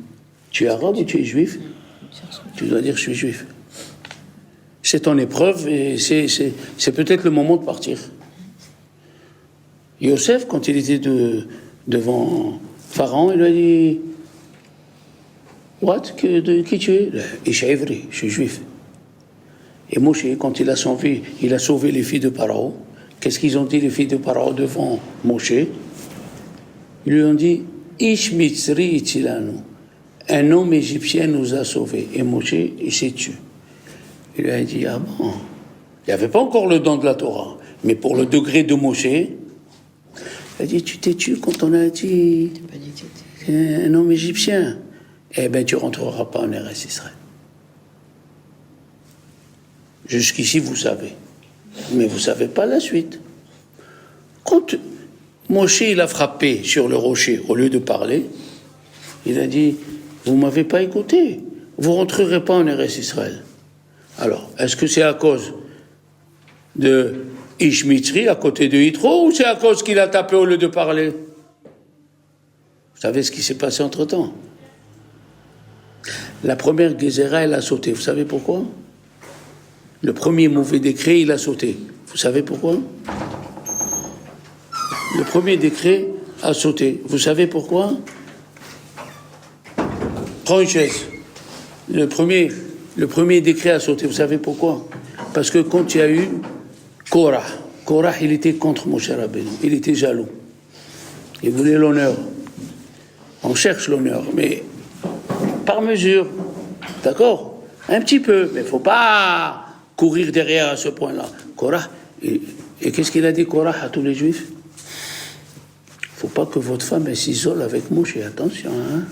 tu es arabe ou tu es juif? Tu dois dire, je suis juif. C'est ton épreuve et c'est peut-être le moment de partir. Yosef, quand il était devant Pharaon, il lui a dit, what? Qui tu es? Je suis juif. Et Moshe, quand il a sauvé les filles de Pharaon, qu'est-ce qu'ils ont dit les filles de Pharaon devant Moshe? Ils lui ont dit, Ish Mitzri itilanu. Un homme égyptien nous a sauvés. Et Moshe, il s'est tué. Il lui a dit, ah bon, il n'y avait pas encore le don de la Torah. Mais pour le degré de Moshe, il a dit, tu t'es tué quand on a dit un homme égyptien. Eh bien, tu ne rentreras pas en Eretz Israël. Jusqu'ici, vous savez. Mais vous ne savez pas la suite. Quand Moshe, il a frappé sur le rocher, au lieu de parler, il a dit, vous ne m'avez pas écouté. Vous ne rentrerez pas en Eretz Israël. Alors, est-ce que c'est à cause de Ish Mitzri, à côté de Yitro, ou c'est à cause qu'il a tapé au lieu de parler? Vous savez ce qui s'est passé entre-temps? La première Gézéra, elle a sauté. Vous savez pourquoi? Le premier mauvais décret, il a sauté. Vous savez pourquoi? Le premier décret a sauté. Vous savez pourquoi? Prends une chaise. Le premier décret a sauté. Vous savez pourquoi? Parce que quand il y a eu Korah, il était contre Moshe Rabbeinu. Il était jaloux. Il voulait l'honneur. On cherche l'honneur, mais par mesure. D'accord? Un petit peu, mais il ne faut pas courir derrière à ce point-là. Korah, et qu'est-ce qu'il a dit Korah à tous les Juifs? Il ne faut pas que votre femme elle s'isole avec Moshe. Attention, hein?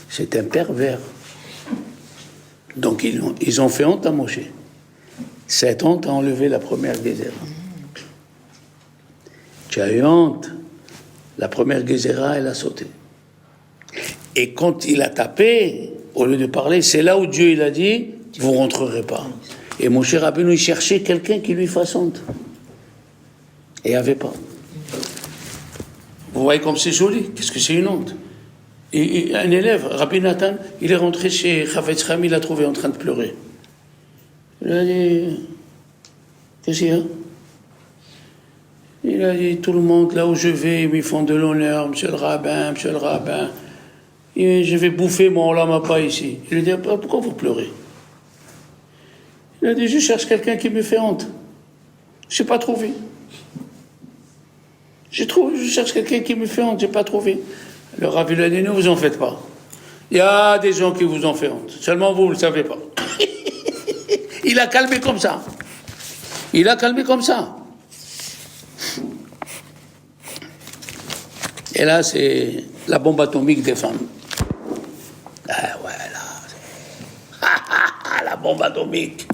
C'est un pervers. Donc ils ont fait honte à Moshe. Cette honte a enlevé la première Gézéra. Tu as eu honte. La première Gézéra, elle a sauté. Et quand il a tapé, au lieu de parler, c'est là où Dieu il a dit, vous ne rentrerez pas. Et Moshe Rabbeinu, il cherchait quelqu'un qui lui fasse honte. Et il n'y avait pas. Vous voyez comme c'est joli. Qu'est-ce que c'est une honte? Et un élève, Rabbi Nathan, il est rentré chez Chavetz Chaim, il l'a trouvé en train de pleurer. Il a dit, qu'est-ce qu'il y a? Il a dit, tout le monde, là où je vais, ils me font de l'honneur, monsieur le rabbin. Et je vais bouffer mon olam pas ici. Il lui a dit, pourquoi vous pleurez? Il a dit, je cherche quelqu'un qui me fait honte. Je n'ai pas trouvé. Je cherche quelqu'un qui me fait honte, je n'ai pas trouvé. Le Rabbi lui a dit, ne vous en faites pas. Il y a des gens qui vous en font honte. Seulement vous ne le savez pas. Il a calmé comme ça. Et là, c'est la bombe atomique des femmes. Ah ouais, là. La bombe atomique.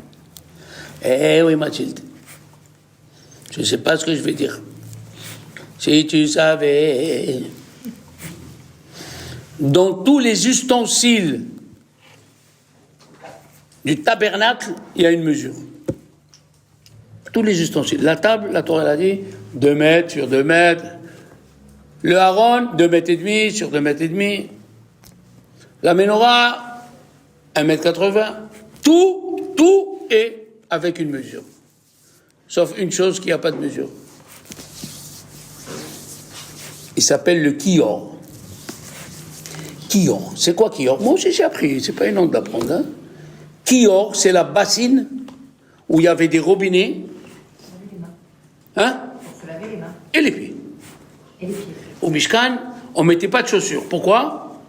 Eh oui, Mathilde. Je ne sais pas ce que je vais dire. Si tu savais. Dans tous les ustensiles du tabernacle, il y a une mesure. Tous les ustensiles. La table, la Torah l'a dit, 2 mètres sur 2 mètres. Le haron, 2 mètres et demi sur 2 mètres et demi. La menorah, 1,80 m. Tout est avec une mesure. Sauf une chose qui n'a pas de mesure. Il s'appelle le kior. Kior, c'est quoi Kior? Moi aussi j'ai appris, c'est pas une honte d'apprendre. Hein? Kior, c'est la bassine où il y avait des robinets. Hein? Pour se laver les mains. Et les pieds. Et les pieds. Au Mishkan, on ne mettait pas de chaussures. Pourquoi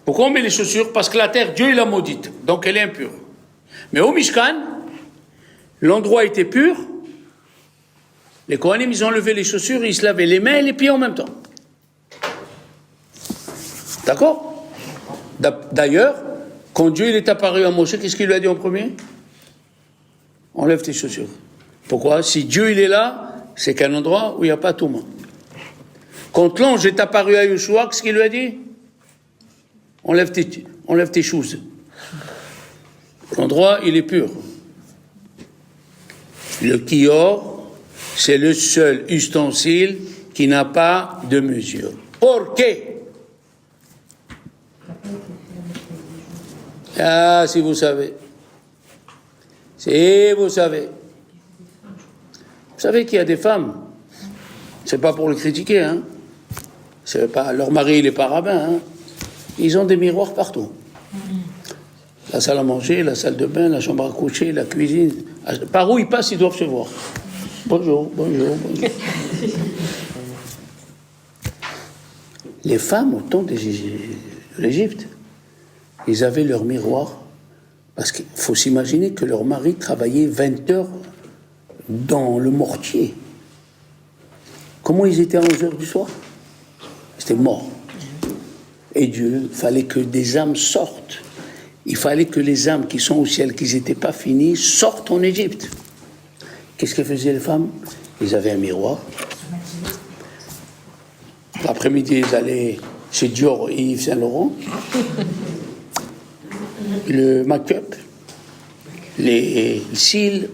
on met les chaussures? Parce que la terre, Dieu l'a maudite, donc elle est impure. Mais au Mishkan, l'endroit était pur. Les Kohanim, ils ont levé les chaussures, ils se lavaient les mains et les pieds en même temps. D'accord? D'ailleurs, quand Dieu il est apparu à Moshe, qu'est-ce qu'il lui a dit en premier? Enlève tes chaussures. Pourquoi? Si Dieu il est là, c'est qu'un endroit où il n'y a pas tout le monde. Quand l'ange est apparu à Yeshua, qu'est-ce qu'il lui a dit? Enlève tes choses. L'endroit, il est pur. Le kior, c'est le seul ustensile qui n'a pas de mesure. Pourquoi? Ah, si vous savez. Vous savez qu'il y a des femmes, c'est pas pour le critiquer, hein. C'est pas, leur mari, il est pas rabbin, hein. Ils ont des miroirs partout. La salle à manger, la salle de bain, la chambre à coucher, la cuisine. Par où ils passent, ils doivent se voir. Bonjour, bonjour, bonjour. Les femmes, au temps de l'Égypte, ils avaient leur miroir. Parce qu'il faut s'imaginer que leur mari travaillait 20 heures dans le mortier. Comment ils étaient à 11 heures du soir? C'était mort. Et Dieu, il fallait que des âmes sortent. Il fallait que les âmes qui sont au ciel, qui n'étaient pas finies, sortent en Égypte. Qu'est-ce que faisaient les femmes? Ils avaient un miroir. L'après-midi, ils allaient chez Dior et Yves Saint-Laurent. Le make-up, les cils.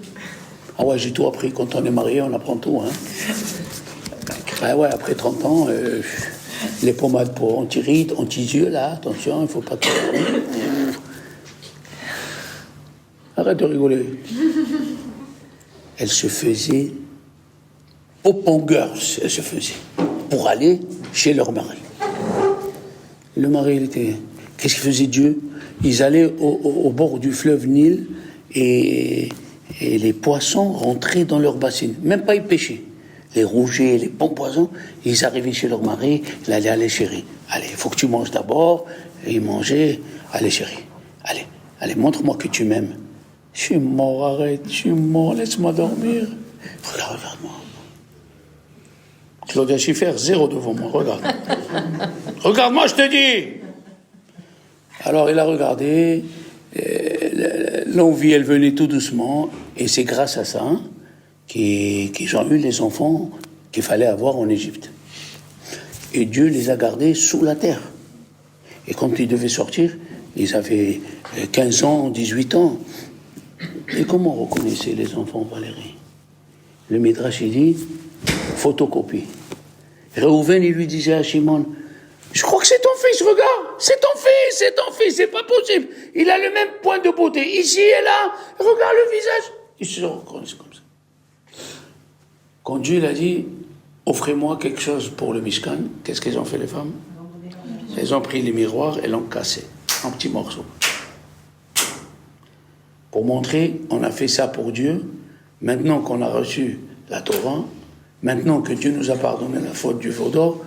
Ah ouais, j'ai tout appris. Quand on est marié, on apprend tout. Hein. Ah ouais, après 30 ans, les pommades pour anti-rides, anti-yeux, là, attention, il ne faut pas que... Arrête de rigoler. Elle se faisait open girls, elle se faisait, pour aller chez leur mari. Le mari, il était... Qu'est-ce qu'il faisait Dieu? Ils allaient au bord du fleuve Nil et les poissons rentraient dans leur bassine. Même pas ils pêchaient. Les rougets, les bons poissons, ils arrivaient chez leur mari, ils allaient, allez chérie, allez, il faut que tu manges d'abord. Et ils mangeaient, allez chérie, allez, montre-moi que tu m'aimes. Je suis mort, arrête, je suis mort, laisse-moi dormir. Regarde-moi. Claudia Schiffer, 0 devant moi, regarde. Regarde-moi, je te dis. Alors il a regardé, l'envie, elle venait tout doucement, et c'est grâce à ça qu'ils ont eu les enfants qu'il fallait avoir en Égypte. Et Dieu les a gardés sous la terre. Et quand ils devaient sortir, ils avaient 15 ans, 18 ans. Et comment on reconnaissait les enfants, Valérie? Le Midrash, il dit, photocopie. Réhouven, il lui disait à Shimon, je crois que c'est ton fils, regarde, c'est ton fils, c'est pas possible. Il a le même point de beauté, ici et là, regarde le visage. Ils se reconnaissent comme ça. Quand Dieu l'a dit, offrez-moi quelque chose pour le Mishkan, qu'est-ce qu'elles ont fait les femmes? Elles ont pris les miroirs et l'ont cassé en petits morceaux. Pour montrer, on a fait ça pour Dieu. Maintenant qu'on a reçu la Torah, maintenant que Dieu nous a pardonné la faute du veau d'or,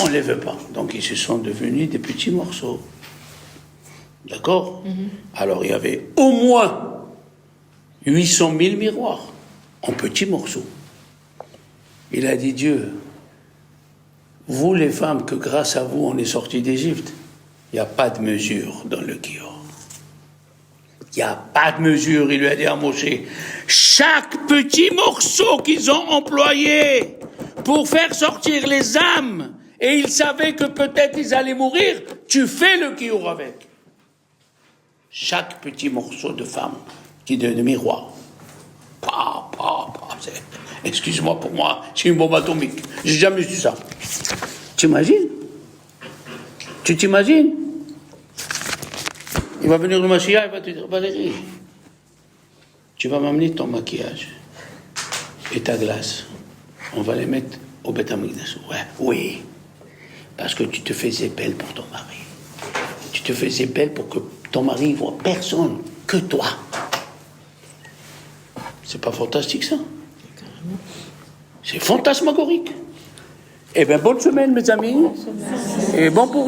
on ne les veut pas. Donc ils se sont devenus des petits morceaux. D'accord? Alors il y avait au moins 800 000 miroirs en petits morceaux. Il a dit Dieu, vous les femmes, que grâce à vous on est sortis d'Égypte, il n'y a pas de mesure dans le Kior. Il n'y a pas de mesure, il lui a dit à Moshe. Chaque petit morceau qu'ils ont employé pour faire sortir les âmes, et ils savaient que peut-être ils allaient mourir, tu fais le Kior avec. Chaque petit morceau de femme, de miroir. Excuse-moi pour moi, c'est une bombe atomique. J'ai jamais vu ça. T'imagines? Tu t'imagines? Il va venir le Mashiach, il va te dire, Valérie, tu vas m'amener ton maquillage et ta glace. On va les mettre au Beth Amikdash. Ouais, oui. Parce que tu te faisais belle pour ton mari. Tu te faisais belle pour que ton mari ne voit personne que toi. C'est pas fantastique ça? C'est fantasmagorique. Eh bien, bonne semaine mes amis. Et bon pour